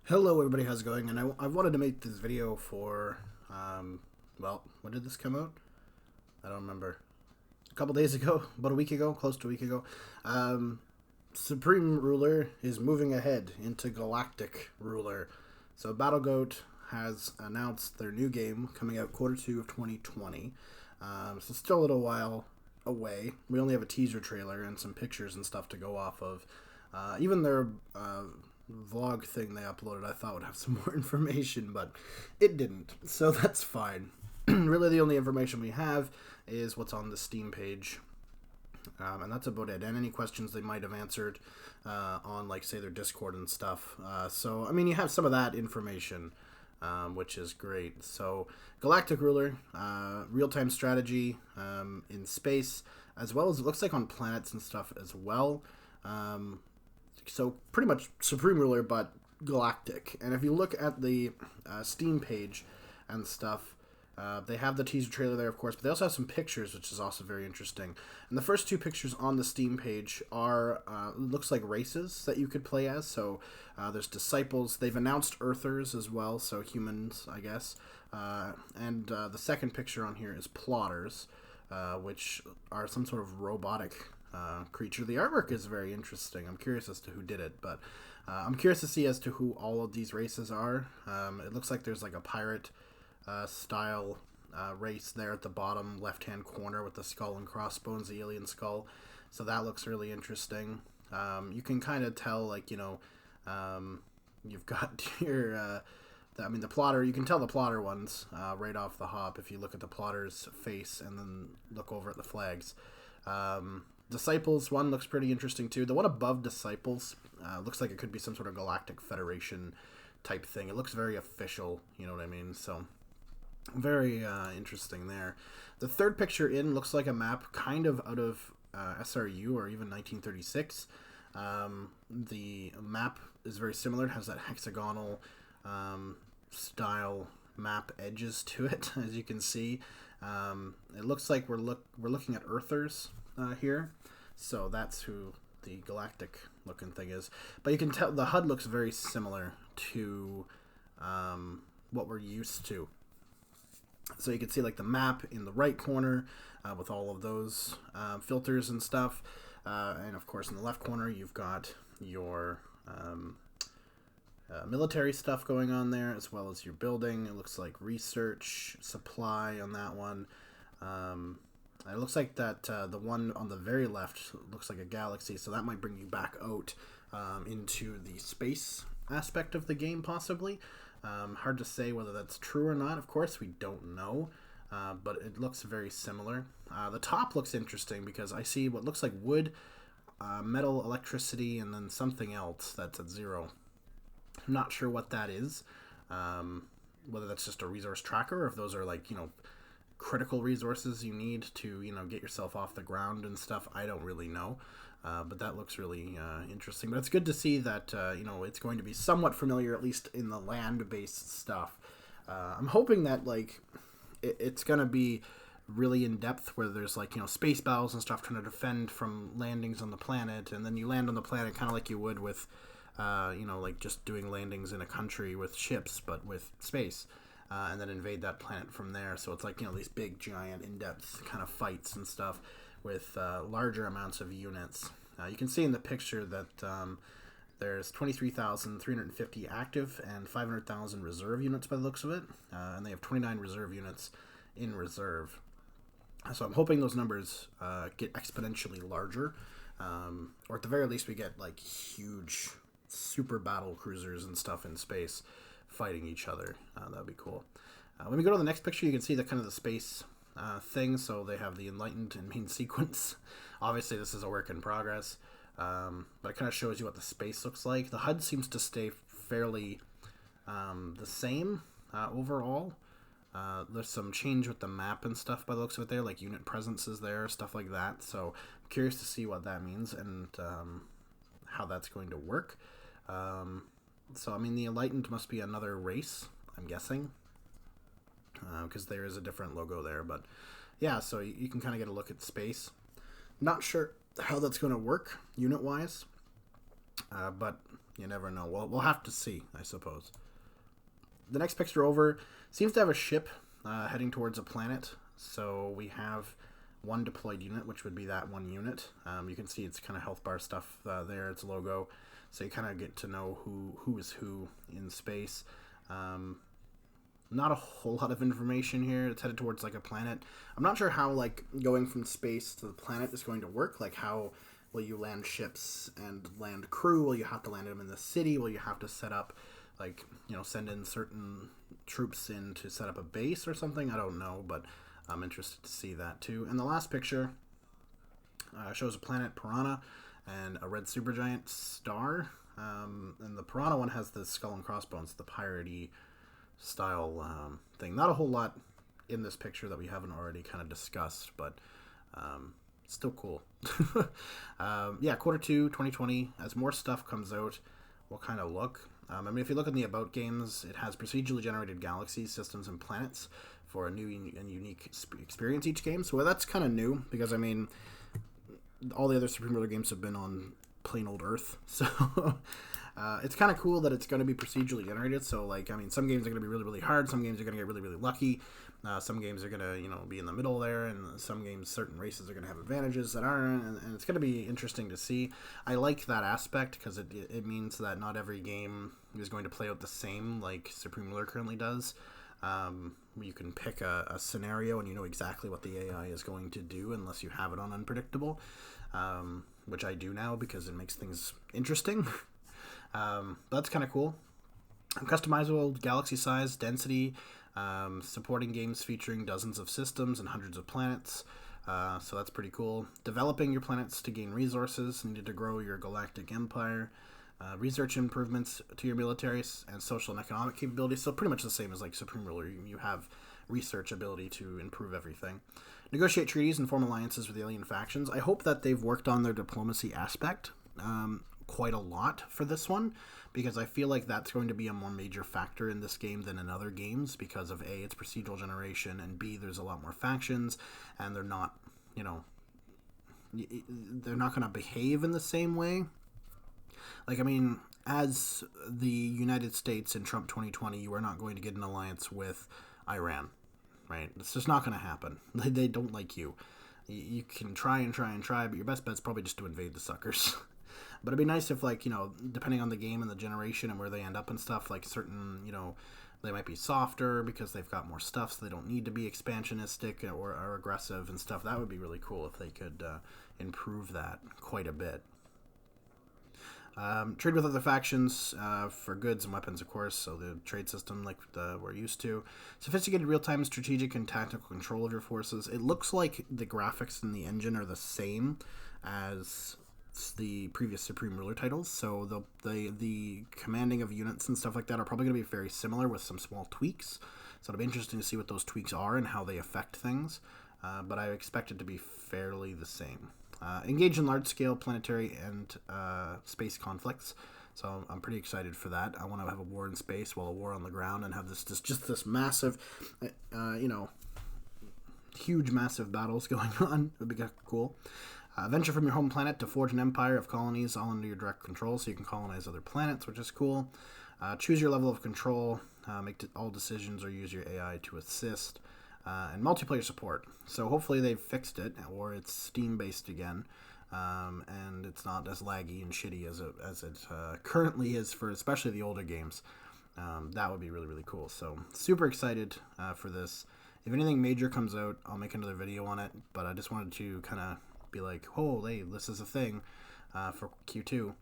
Hello everybody, how's it going? And I wanted to make this video for, well, when did this come out? I don't remember. A couple days ago, about a week ago, close to a week ago. Um, Supreme Ruler is moving ahead into Galactic Ruler. So Battlegoat has announced their new game coming out Q2 of 2020. So still a little while away. We only have a teaser trailer and some pictures and stuff to go off of. Even their vlog thing they uploaded I thought would have some more information, but it didn't, so that's fine. Really the only information we have is what's on the Steam page, and that's about it, and any questions they might have answered on, like, say, their Discord and stuff. So I mean, you have some of that information, which is great. So Galactic Ruler, real-time strategy in space, as well as it looks like on planets and stuff as well. So pretty much Supreme Ruler, but Galactic. And if you look at the Steam page and stuff, they have the teaser trailer there, of course, but they also have some pictures, which is also very interesting. And the first two pictures on the Steam page are, looks like races that you could play as. So there's Disciples. They've announced Earthers as well, so humans, I guess. And the second picture on here is Plotters, which are some sort of robotic creature. The artwork is very interesting. I'm curious as to who did it, but I'm curious to see as to who all of these races are. It looks like there's like a pirate style race there at the bottom left hand corner with the skull and crossbones, the alien skull. So that looks really interesting. You can kind of tell, like, you've got your the plotter. You can tell the plotter ones right off the hop if you look at the plotter's face and then look over at the flags. Disciples one looks pretty interesting too. The one above Disciples looks like it could be some sort of Galactic Federation type thing. It looks very official, you know what I mean? So very interesting there. The third picture in looks like a map kind of out of SRU or even 1936. The map is very similar. It has that hexagonal style map edges to it, as you can see. It looks like we're looking at Earthers here, so that's who the Galactic looking thing is. But you can tell the HUD looks very similar to what we're used to. So you can see, like, the map in the right corner with all of those filters and stuff, and of course in the left corner you've got your military stuff going on there, as well as your building. It looks like research, supply on that one. It looks like that the one on the very left looks like a galaxy, so that might bring you back out into the space aspect of the game, possibly. Hard to say whether that's true or not. Of course, we don't know, but it looks very similar. The top looks interesting because I see what looks like wood, metal, electricity, and then something else that's at 0. I'm not sure what that is, whether that's just a resource tracker or if those are, like, critical resources you need to, get yourself off the ground and stuff. I don't really know, but that looks really interesting. But it's good to see that, it's going to be somewhat familiar, at least in the land-based stuff. I'm hoping that, like, it's going to be really in-depth, where there's, like, space battles and stuff trying to defend from landings on the planet, and then you land on the planet kind of like you would with, like just doing landings in a country with ships, but with space. And then invade that planet from there. So it's like, these big, giant, in-depth kind of fights and stuff with larger amounts of units. You can see in the picture that there's 23,350 active and 500,000 reserve units by the looks of it. And they have 29 reserve units in reserve. So I'm hoping those numbers get exponentially larger. Or at the very least we get, like, huge super battle cruisers and stuff in space fighting each other. That would be cool. When we go to the next picture, you can see the kind of the space thing. So they have the Enlightened and main sequence. Obviously, this is a work in progress, but it kind of shows you what the space looks like. The HUD seems to stay fairly the same overall. There's some change with the map and stuff by the looks of it there, like unit presence is there, stuff like that. So I'm curious to see what that means and how that's going to work. So, I mean, the Enlightened must be another race, I'm guessing, because there is a different logo there. But, yeah, so you can kind of get a look at space. Not sure how that's going to work unit-wise. but you never know. We'll have to see, I suppose. The next picture over seems to have a ship heading towards a planet. So we have one deployed unit, which would be that one unit. You can see it's kind of health bar stuff there, its logo. So you kind of get to know who is who in space. Not a whole lot of information here. It's headed towards like a planet. I'm not sure how like going from space to the planet is going to work. Like how will you land ships and land crew? Will you have to land them in the city? Will you have to set up like, you know, send in certain troops in to set up a base or something? I don't know, but I'm interested to see that too. And the last picture shows a planet Piranha and a red supergiant star. And the Piranha one has the skull and crossbones, the piratey style thing. Not a whole lot in this picture that we haven't already kind of discussed, but still cool. Yeah, Q2 2020, as more stuff comes out, we'll kind of look. I mean, if you look in the About games, it has procedurally generated galaxies, systems, and planets for a new and unique experience each game. So that's kind of new, because, I mean, all the other Supreme Ruler games have been on plain old Earth. So it's kind of cool that it's going to be procedurally generated. So, like, I mean, some games are going to be really, really hard. Some games are going to get really, really lucky. Some games are going to, you know, be in the middle there. And some games, certain races are going to have advantages that aren't. And it's going to be interesting to see. I like that aspect because it means that not every game is going to play out the same like Supreme Ruler currently does. You can pick a scenario and you know exactly what the AI is going to do unless you have it on unpredictable, which I do now because it makes things interesting. That's kind of cool. Customizable galaxy size, density, supporting games featuring dozens of systems and hundreds of planets. So that's pretty cool. Developing your planets to gain resources needed to grow your galactic empire. Research improvements to your military and social and economic capabilities. So pretty much the same as like Supreme Ruler. You have research ability to improve everything. Negotiate treaties and form alliances with alien factions. I hope that they've worked on their diplomacy aspect quite a lot for this one, because I feel like that's going to be a more major factor in this game than in other games, because of A, it's procedural generation, and B, there's a lot more factions, and they're not, you know, they're not going to behave in the same way. Like, I mean, as the United States in Trump 2020, you are not going to get an alliance with Iran, right? It's just not going to happen. They don't like you. You can try and try and try, but your best bet's probably just to invade the suckers. But it'd be nice if, like, you know, depending on the game and the generation and where they end up and stuff, like certain, you know, they might be softer because they've got more stuff, so they don't need to be expansionistic or aggressive and stuff. That would be really cool if they could improve that quite a bit. Trade with other factions for goods and weapons, of course, so the trade system like we're used to. Sophisticated real-time strategic and tactical control of your forces. It looks like the graphics in the engine are the same as the previous Supreme Ruler titles, so the commanding of units and stuff like that are probably going to be very similar with some small tweaks. So it'll be interesting to see what those tweaks are and how they affect things, but I expect it to be fairly the same. Engage in large-scale planetary and space conflicts, so I'm pretty excited for that. I want to have a war in space, while a war on the ground, and have this massive, you know, huge, massive battles going on. It would be cool. Venture from your home planet to forge an empire of colonies all under your direct control, so you can colonize other planets, which is cool. Choose your level of control, make all decisions, or use your AI to assist. And multiplayer support. So hopefully they've fixed it, or it's Steam-based again, and it's not as laggy and shitty as it currently is for especially the older games. That would be really, really cool. So super excited for this. If anything major comes out, I'll make another video on it, but I just wanted to kind of be like, oh, hey, this is a thing for Q2.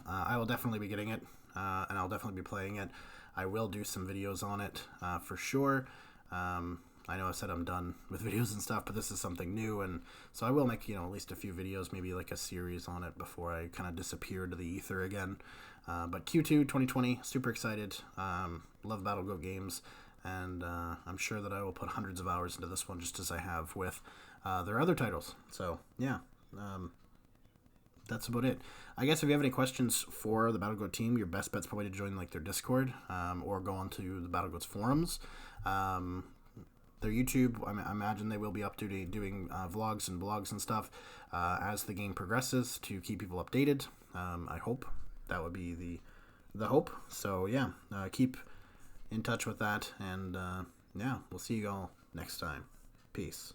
I will definitely be getting it, and I'll definitely be playing it. I will do some videos on it for sure. I know I said I'm done with videos and stuff, but this is something new, and so I will make, you know, at least a few videos, maybe like a series on it before I kind of disappear to the ether again. But Q2 2020, super excited. Love Battlegoat games, and I'm sure that I will put hundreds of hours into this one, just as I have with their other titles. So yeah, that's about it. I guess if you have any questions for the Battlegoat team, your best bet's probably to join like their Discord, or go onto the Battlegoat's forums. Their YouTube, I imagine they will be up to doing vlogs and blogs and stuff as the game progresses to keep people updated. I hope that would be the hope. So yeah, keep in touch with that, and yeah, we'll see you all next time. Peace.